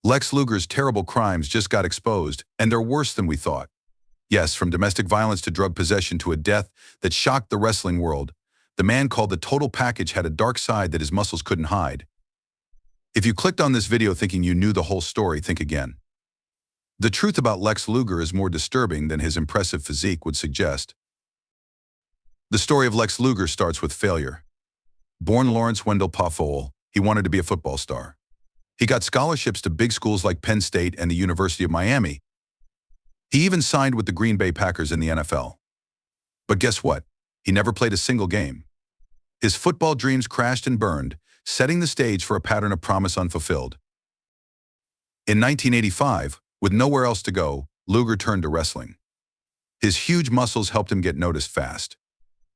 Lex Luger's terrible crimes just got exposed, and they're worse than we thought. Yes, from domestic violence to drug possession to a death that shocked the wrestling world, the man called the Total Package had a dark side that his muscles couldn't hide. If you clicked on this video thinking you knew the whole story, think again. The truth about Lex Luger is more disturbing than his impressive physique would suggest. The story of Lex Luger starts with failure. Born Lawrence Wendell Pafole, he wanted to be a football star. He got scholarships to big schools like Penn State and the University of Miami. He even signed with the Green Bay Packers in the NFL. But guess what? He never played a single game. His football dreams crashed and burned, setting the stage for a pattern of promise unfulfilled. In 1985, with nowhere else to go, Luger turned to wrestling. His huge muscles helped him get noticed fast.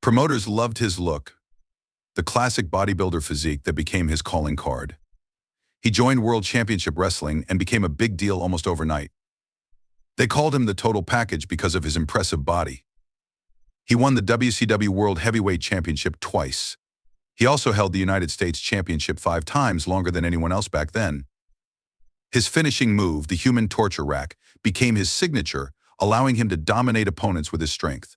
Promoters loved his look, the classic bodybuilder physique that became his calling card. He joined World Championship Wrestling and became a big deal almost overnight. They called him the Total Package because of his impressive body. He won the WCW World Heavyweight Championship twice. He also held the United States Championship 5 times, longer than anyone else back then. His finishing move, the human torture rack, became his signature, allowing him to dominate opponents with his strength.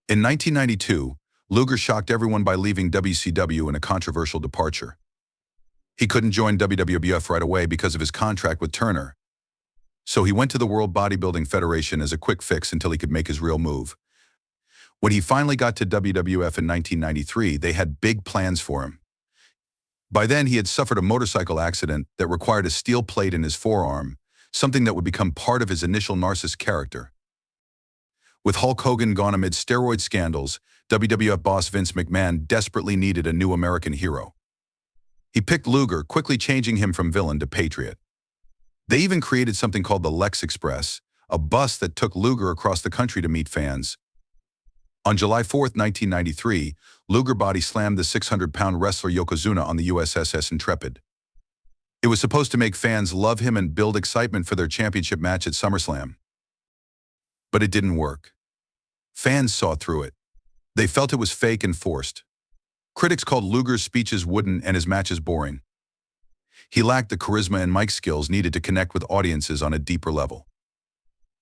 In 1992, Luger shocked everyone by leaving WCW in a controversial departure. He couldn't join WWF right away because of his contract with Turner. So he went to the World Bodybuilding Federation as a quick fix until he could make his real move. When he finally got to WWF in 1993, they had big plans for him. By then, he had suffered a motorcycle accident that required a steel plate in his forearm, something that would become part of his initial narcissist character. With Hulk Hogan gone amid steroid scandals, WWF boss Vince McMahon desperately needed a new American hero. He picked Luger, quickly changing him from villain to patriot. They even created something called the Lex Express, a bus that took Luger across the country to meet fans. On July 4, 1993, Luger body slammed the 600-pound wrestler Yokozuna on the USS Intrepid. It was supposed to make fans love him and build excitement for their championship match at SummerSlam. But it didn't work. Fans saw through it. They felt it was fake and forced. Critics called Luger's speeches wooden and his matches boring. He lacked the charisma and mic skills needed to connect with audiences on a deeper level.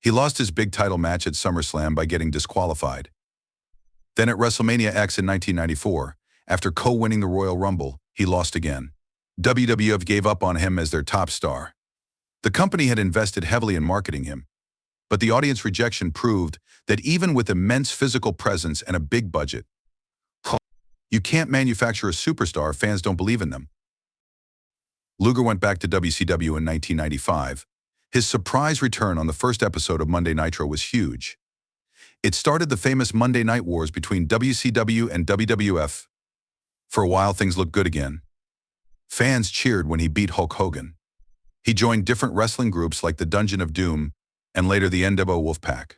He lost his big title match at SummerSlam by getting disqualified. Then at WrestleMania X in 1994, after co-winning the Royal Rumble, he lost again. WWF gave up on him as their top star. The company had invested heavily in marketing him, but the audience rejection proved that even with immense physical presence and a big budget, you can't manufacture a superstar if fans don't believe in them. Luger went back to WCW in 1995. His surprise return on the first episode of Monday Nitro was huge. It started the famous Monday Night Wars between WCW and WWF. For a while, things looked good again. Fans cheered when he beat Hulk Hogan. He joined different wrestling groups like the Dungeon of Doom and later the NWO Wolfpack.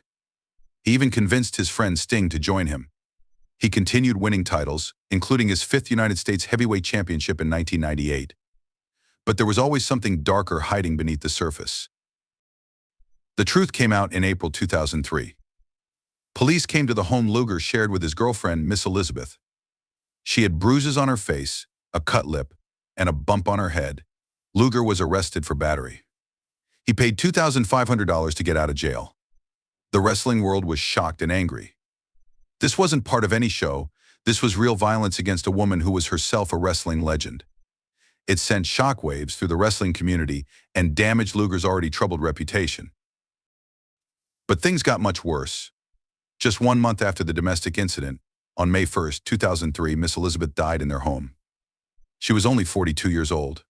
He even convinced his friend Sting to join him. He continued winning titles, including his 5th United States Heavyweight Championship in 1998. But there was always something darker hiding beneath the surface. The truth came out in April 2003. Police came to the home Luger shared with his girlfriend, Miss Elizabeth. She had bruises on her face, a cut lip, and a bump on her head. Luger was arrested for battery. He paid $2,500 to get out of jail. The wrestling world was shocked and angry. This wasn't part of any show. This was real violence against a woman who was herself a wrestling legend. It sent shockwaves through the wrestling community and damaged Luger's already troubled reputation. But things got much worse. Just 1 month after the domestic incident, on May 1, 2003, Miss Elizabeth died in their home. She was only 42 years old.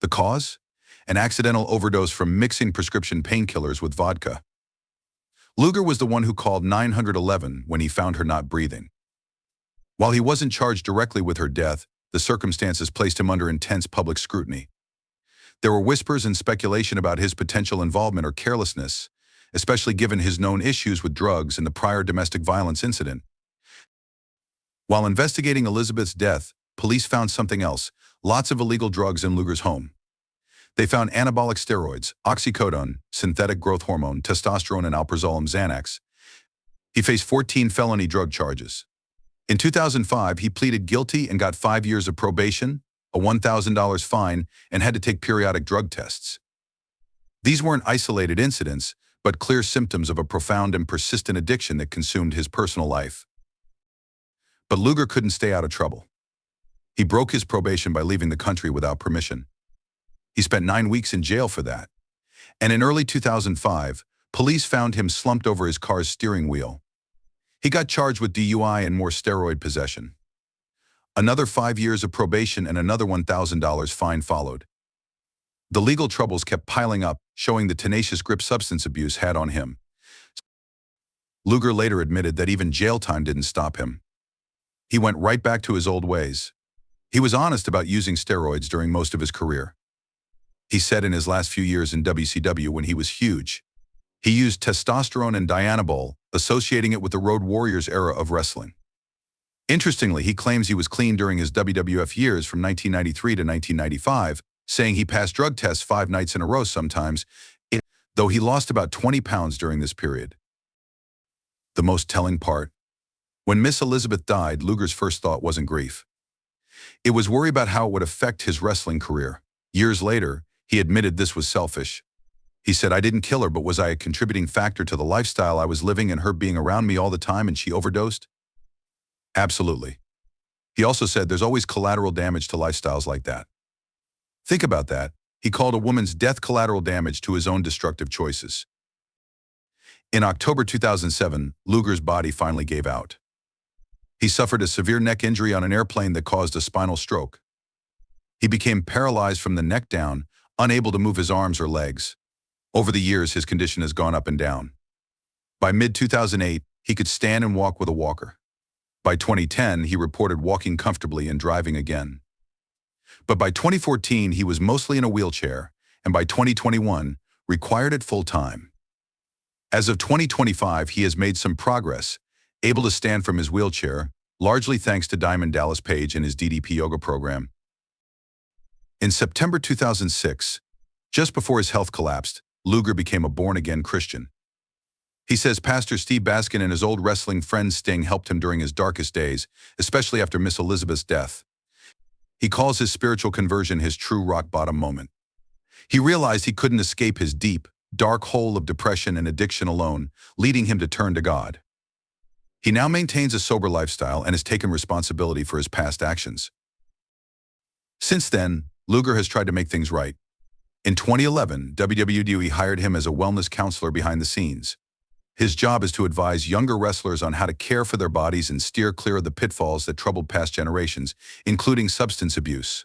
The cause? An accidental overdose from mixing prescription painkillers with vodka. Luger was the one who called 911 when he found her not breathing. While he wasn't charged directly with her death, the circumstances placed him under intense public scrutiny. There were whispers and speculation about his potential involvement or carelessness, especially given his known issues with drugs and the prior domestic violence incident. While investigating Elizabeth's death, police found something else: lots of illegal drugs in Luger's home. They found anabolic steroids, oxycodone, synthetic growth hormone, testosterone, and alprazolam Xanax. He faced 14 felony drug charges. In 2005, he pleaded guilty and got 5 years of probation, a $1,000 fine, and had to take periodic drug tests. These weren't isolated incidents, but clear symptoms of a profound and persistent addiction that consumed his personal life. But Luger couldn't stay out of trouble. He broke his probation by leaving the country without permission. He spent 9 weeks in jail for that. And in early 2005, police found him slumped over his car's steering wheel. He got charged with DUI and more steroid possession. Another 5 years of probation and another $1,000 fine followed. The legal troubles kept piling up, showing the tenacious grip substance abuse had on him. Luger later admitted that even jail time didn't stop him. He went right back to his old ways. He was honest about using steroids during most of his career. He said in his last few years in WCW when he was huge, he used testosterone and Dianabol, associating it with the Road Warriors era of wrestling. Interestingly, he claims he was clean during his WWF years from 1993 to 1995, saying he passed drug tests 5 nights in a row sometimes, though he lost about 20 pounds during this period. The most telling part: when Miss Elizabeth died, Luger's first thought wasn't grief. It was worry about how it would affect his wrestling career. Years later, he admitted this was selfish. He said, "I didn't kill her, but was I a contributing factor to the lifestyle I was living and her being around me all the time and she overdosed?" Absolutely. He also said there's always collateral damage to lifestyles like that. Think about that. He called a woman's death collateral damage to his own destructive choices. In October 2007, Luger's body finally gave out. He suffered a severe neck injury on an airplane that caused a spinal stroke. He became paralyzed from the neck down, unable to move his arms or legs. Over the years, his condition has gone up and down. By mid-2008, he could stand and walk with a walker. By 2010, he reported walking comfortably and driving again. But by 2014, he was mostly in a wheelchair, and by 2021, required it full-time. As of 2025, he has made some progress, able to stand from his wheelchair, largely thanks to Diamond Dallas Page and his DDP yoga program. In September 2006, just before his health collapsed, Luger became a born-again Christian. He says Pastor Steve Baskin and his old wrestling friend Sting helped him during his darkest days, especially after Miss Elizabeth's death. He calls his spiritual conversion his true rock-bottom moment. He realized he couldn't escape his deep, dark hole of depression and addiction alone, leading him to turn to God. He now maintains a sober lifestyle and has taken responsibility for his past actions. Since then, Luger has tried to make things right. In 2011, WWE hired him as a wellness counselor behind the scenes. His job is to advise younger wrestlers on how to care for their bodies and steer clear of the pitfalls that troubled past generations, including substance abuse.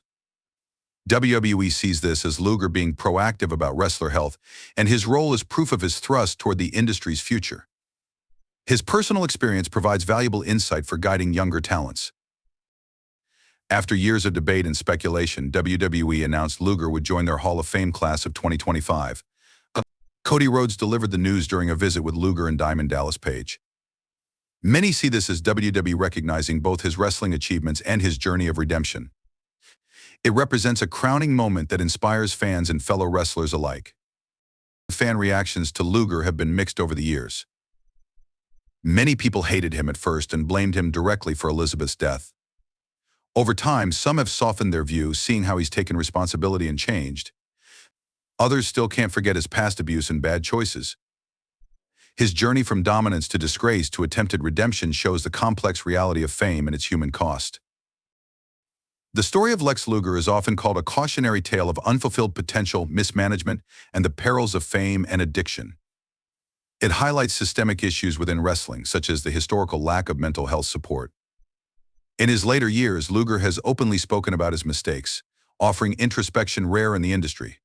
WWE sees this as Luger being proactive about wrestler health, and his role is proof of his thrust toward the industry's future. His personal experience provides valuable insight for guiding younger talents. After years of debate and speculation, WWE announced Luger would join their Hall of Fame class of 2025. Cody Rhodes delivered the news during a visit with Luger and Diamond Dallas Page. Many see this as WWE recognizing both his wrestling achievements and his journey of redemption. It represents a crowning moment that inspires fans and fellow wrestlers alike. Fan reactions to Luger have been mixed over the years. Many people hated him at first and blamed him directly for Elizabeth's death. Over time, some have softened their view, seeing how he's taken responsibility and changed. Others still can't forget his past abuse and bad choices. His journey from dominance to disgrace to attempted redemption shows the complex reality of fame and its human cost. The story of Lex Luger is often called a cautionary tale of unfulfilled potential, mismanagement, and the perils of fame and addiction. It highlights systemic issues within wrestling, such as the historical lack of mental health support. In his later years, Luger has openly spoken about his mistakes, offering introspection rare in the industry.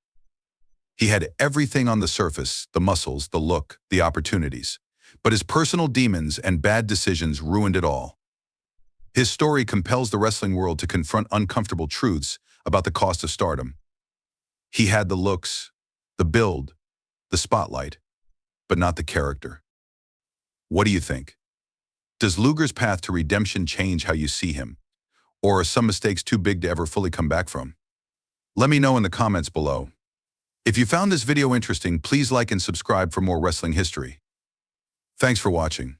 He had everything on the surface: the muscles, the look, the opportunities. But his personal demons and bad decisions ruined it all. His story compels the wrestling world to confront uncomfortable truths about the cost of stardom. He had the looks, the build, the spotlight, but not the character. What do you think? Does Luger's path to redemption change how you see him? Or are some mistakes too big to ever fully come back from? Let me know in the comments below. If you found this video interesting, please like and subscribe for more wrestling history. Thanks for watching.